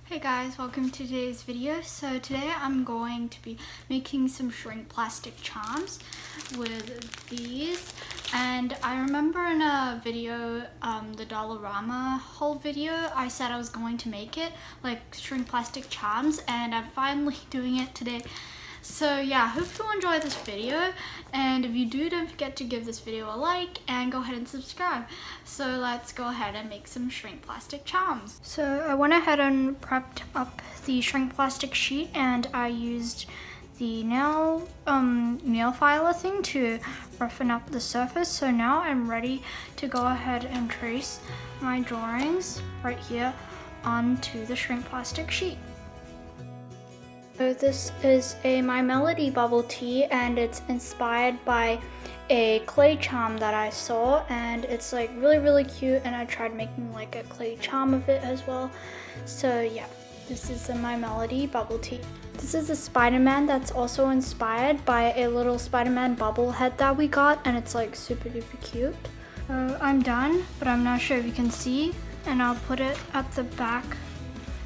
Hey guys, welcome to today's video. So today I'm going to be making some shrink plastic charms with these. And I remember in a video, the Dollarama haul video, I said I was going to make it, like shrink plastic charms, and I'm finally doing it today. So yeah, I hope you enjoy this video, and if you do, don't forget to give this video a like and go ahead and subscribe. So let's go ahead and make some shrink plastic charms. So I went ahead and prepped up the shrink plastic sheet, and I used the nail filer thing to roughen up the surface. So now I'm ready to go ahead and trace my drawings right here onto the shrink plastic sheet. So this is a My Melody bubble tea, and it's inspired by a clay charm that I saw, and it's like really cute, and I tried making like a clay charm of it as well. So yeah, this is the My Melody bubble tea. This is a Spider-Man that's also inspired by a little Spider-Man bubble head that we got, and it's like super duper cute. So I'm done, but I'm not sure if you can see, and I'll put it at the back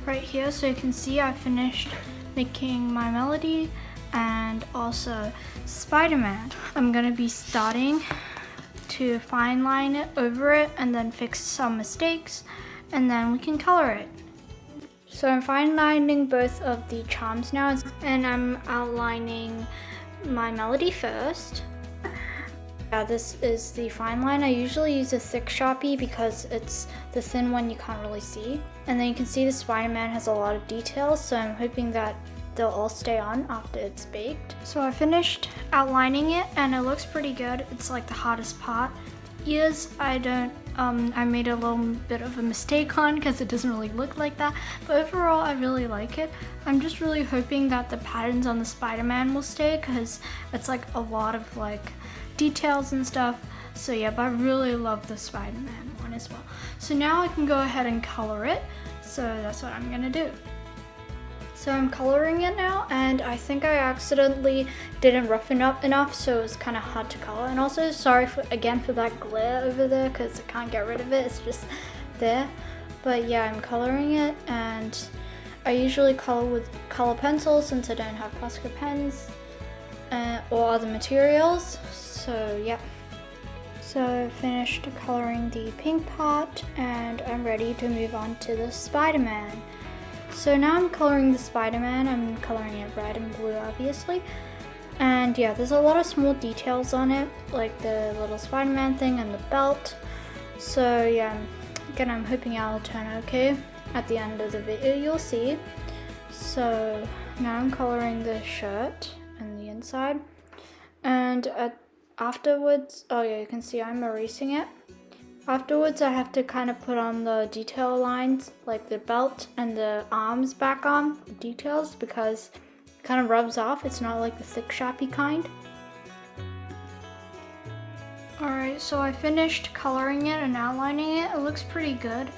right here so you can see I finished making My Melody and also Spider-Man. I'm gonna be starting to fine line it over it and then fix some mistakes, and then we can color it. So I'm fine lining both of the charms now, and I'm outlining My Melody first. Yeah, this is the fine line. I usually use a thick Sharpie because it's the thin one you can't really see. And then you can see the Spider-Man has a lot of details, so I'm hoping that they'll all stay on after it's baked. So I finished outlining it, and it looks pretty good. It's like the hardest part. Ears, I made a little bit of a mistake on because it doesn't really look like that, but overall I really like it. I'm just really hoping that the patterns on the Spider-Man will stay because it's like a lot of like details and stuff. So yeah, but I really love the Spider-Man one as well. So now I can go ahead and color it. So that's what I'm gonna do. So I'm coloring it now, and I think I accidentally didn't roughen up enough, so it's kind of hard to color. And also sorry again for that glare over there because I can't get rid of it, it's just there. But yeah, I'm coloring it, and I usually color with color pencils since I don't have Posca pens or other materials. So yeah. So I finished coloring the pink part, and I'm ready to move on to the Spider-Man. So now I'm coloring the Spider-Man. I'm coloring it red and blue, obviously. And yeah, there's a lot of small details on it, like the little Spider-Man thing and the belt. So yeah, again, I'm hoping it'll turn okay. At the end of the video, you'll see. So now I'm coloring the shirt and the inside. And afterwards, oh yeah, you can see I'm erasing it. Afterwards, I have to kind of put on the detail lines, like the belt and the arms back on, the details, because it kind of rubs off. It's not like the thick Sharpie kind. Alright, so I finished coloring it and outlining it. It looks pretty good.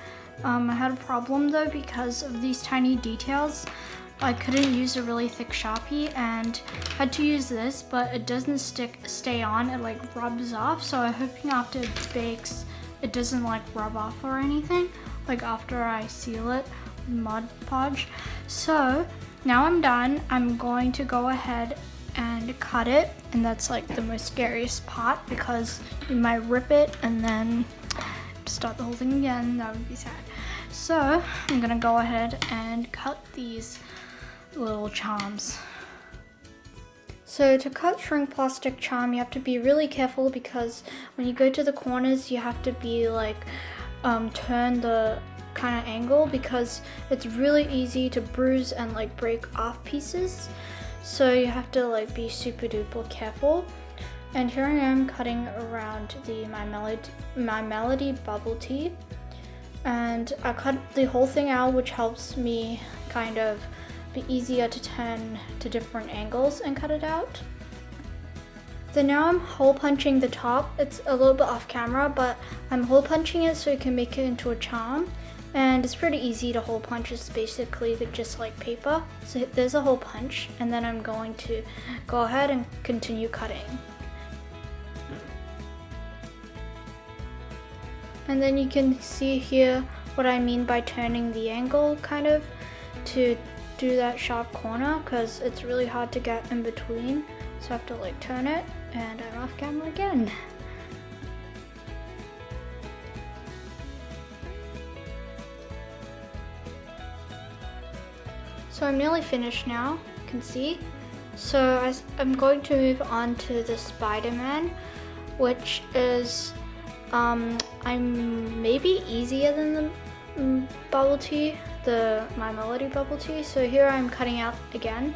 I had a problem though because of these tiny details. I couldn't use a really thick Sharpie and had to use this, but it doesn't stay on. It like rubs off, so I'm hoping after it bakes, it doesn't like rub off or anything, like after I seal it with Mod Podge. So now I'm done. I'm going to go ahead and cut it, and that's like the most scariest part because you might rip it and then start the whole thing again. That would be sad. So I'm gonna go ahead and cut these little charms. So to cut shrink plastic charm, you have to be really careful because when you go to the corners, you have to be like turn the kind of angle because it's really easy to bruise and like break off pieces. So you have to like be super duper careful. And here I am cutting around the My Melody bubble tea, and I cut the whole thing out, which helps me kind of be easier to turn to different angles and cut it out. Then now I'm hole punching the top. It's a little bit off camera, but I'm hole punching it so you can make it into a charm. And it's pretty easy to hole punch. It's basically just like paper. So there's a hole punch, and then I'm going to go ahead and continue cutting. And then you can see here what I mean by turning the angle kind of. to do that sharp corner because it's really hard to get in between. So I have to like turn it, and I'm off camera again. So I'm nearly finished now, you can see. So I'm going to move on to the Spider-Man, which is I'm maybe easier than the bubble tea, my melody bubble tea. So here I'm cutting out again,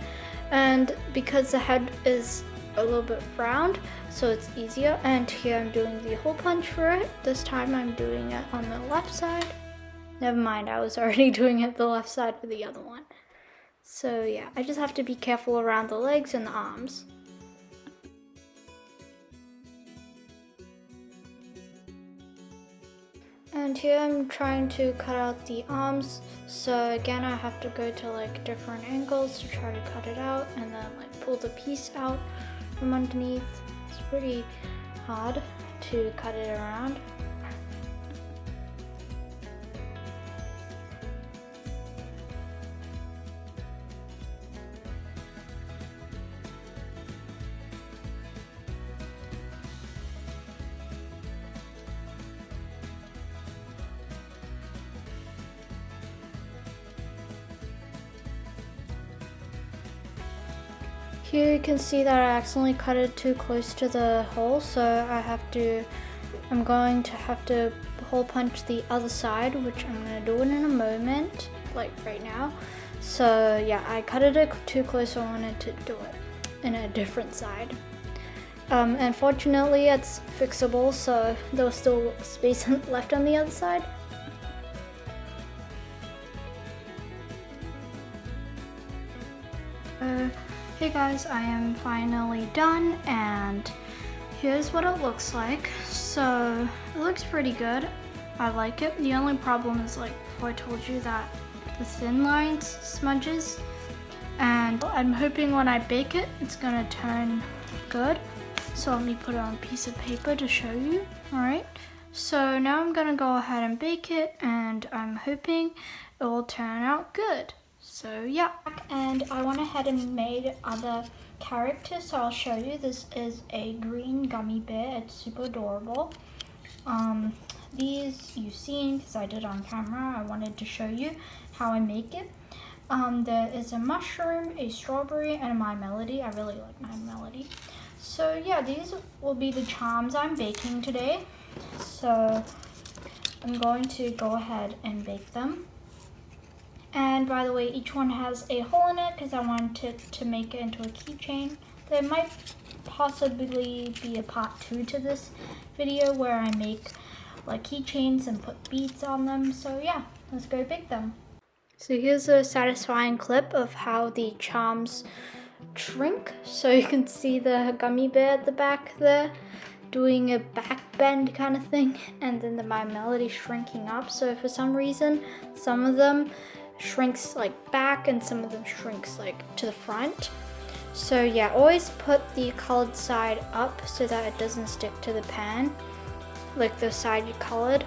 and because the head is a little bit round, so it's easier. And here I'm doing the hole punch for it. This time I'm doing it on the left side. Never mind, I was already doing it the left side for the other one. So yeah, I just have to be careful around the legs and the arms. And here I'm trying to cut out the arms. So again, I have to go to like different angles to try to cut it out, and then like pull the piece out from underneath. It's pretty hard to cut it around. Here you can see that I accidentally cut it too close to the hole, so I'm going to have to hole punch the other side, which I'm going to do it in a moment, like right now. So yeah, I cut it too close, so I wanted to do it in a different side. And fortunately it's fixable, so there was still space left on the other side. Hey guys, I am finally done, and here's what it looks like. So it looks pretty good. I like it. The only problem is, like before I told you, that the thin lines smudges, and I'm hoping when I bake it, it's gonna turn good. So let me put it on a piece of paper to show you. All right. So now I'm gonna go ahead and bake it, and I'm hoping it will turn out good. So yeah, and I went ahead and made other characters, so I'll show you. This is a green gummy bear. It's super adorable. These you've seen because I did on camera. I wanted to show you how I make it. There is a mushroom, a strawberry, and a My Melody. I really like My Melody. So yeah, these will be the charms I'm baking today. So I'm going to go ahead and bake them. And by the way, each one has a hole in it because I wanted to make it into a keychain. There might possibly be a part 2 to this video where I make like keychains and put beads on them. So yeah, let's go bake them. So here's a satisfying clip of how the charms shrink. So you can see the gummy bear at the back there doing a back bend kind of thing, and then the My Melody shrinking up. So for some reason, some of them shrinks like back and some of them shrinks like to the front. So yeah, always put the colored side up so that it doesn't stick to the pan, like the side you colored.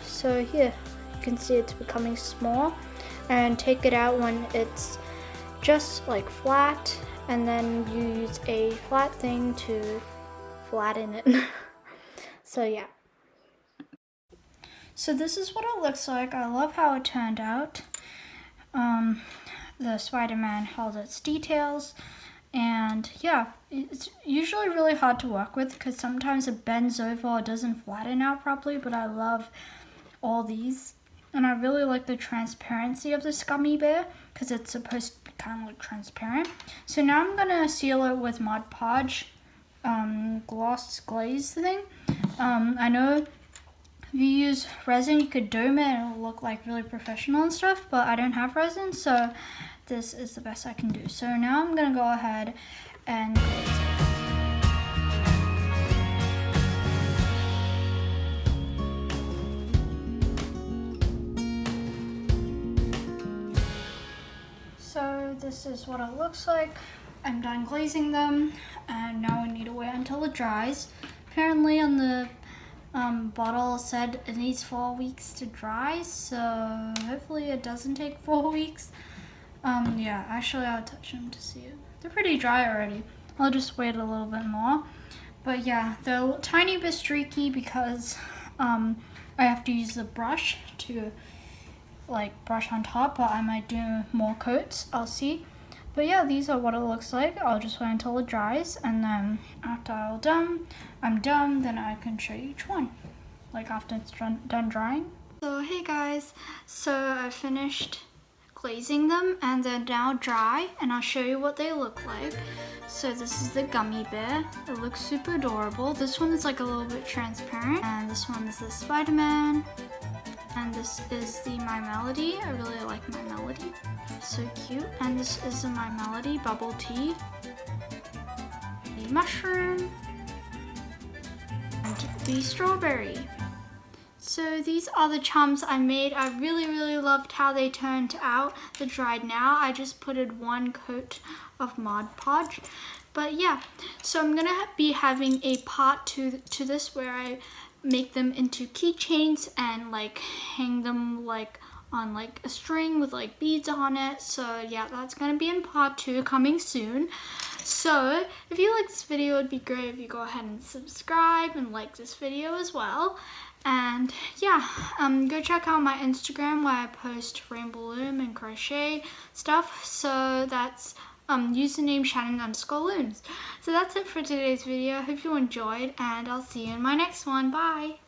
So here you can see it's becoming small, and take it out when it's just like flat, and then use a flat thing to flatten it. So yeah. So this is what it looks like. I love how it turned out. The Spider-Man held its details, and yeah, it's usually really hard to work with because sometimes it bends over or doesn't flatten out properly, but I love all these. And I really like the transparency of this gummy bear because it's supposed to be kind of like transparent. So now I'm gonna seal it with Mod Podge gloss glaze thing. I know if you use resin, you could dome it and it'll look like really professional and stuff, but I don't have resin, so this is the best I can do. So now I'm gonna go ahead and glaze it. So this is what it looks like. I'm done glazing them, and now I need to wait until it dries. Apparently on the bottle said it needs 4 weeks to dry, so hopefully it doesn't take 4 weeks. Yeah, actually I'll touch them to see it. They're pretty dry already. I'll just wait a little bit more. But yeah, they're a tiny bit streaky because I have to use the brush to like brush on top, but I might do more coats, I'll see. But yeah, these are what it looks like. I'll just wait until it dries, and then after I'm done, then I can show you each one, like after it's done drying. So hey guys, so I finished glazing them and they're now dry, and I'll show you what they look like. So this is the gummy bear. It looks super adorable. This one is like a little bit transparent, and this one is the Spider-Man. And this is the My Melody. I really like My Melody. So cute. And this is the My Melody bubble tea. The mushroom. And the strawberry. So these are the charms I made. I really loved how they turned out. They're dried now. I just put in 1 coat of Mod Podge. But yeah, so I'm gonna be having a part 2 to this where I make them into keychains and like hang them like on like a string with like beads on it. So yeah, that's gonna be in part 2 coming soon. So if you like this video, it'd be great if you go ahead and subscribe and like this video as well. And yeah, go check out my Instagram where I post rainbow loom and crochet stuff. So that's username Shannon_looms. So that's it for today's video. Hope you enjoyed, and I'll see you in my next one. Bye.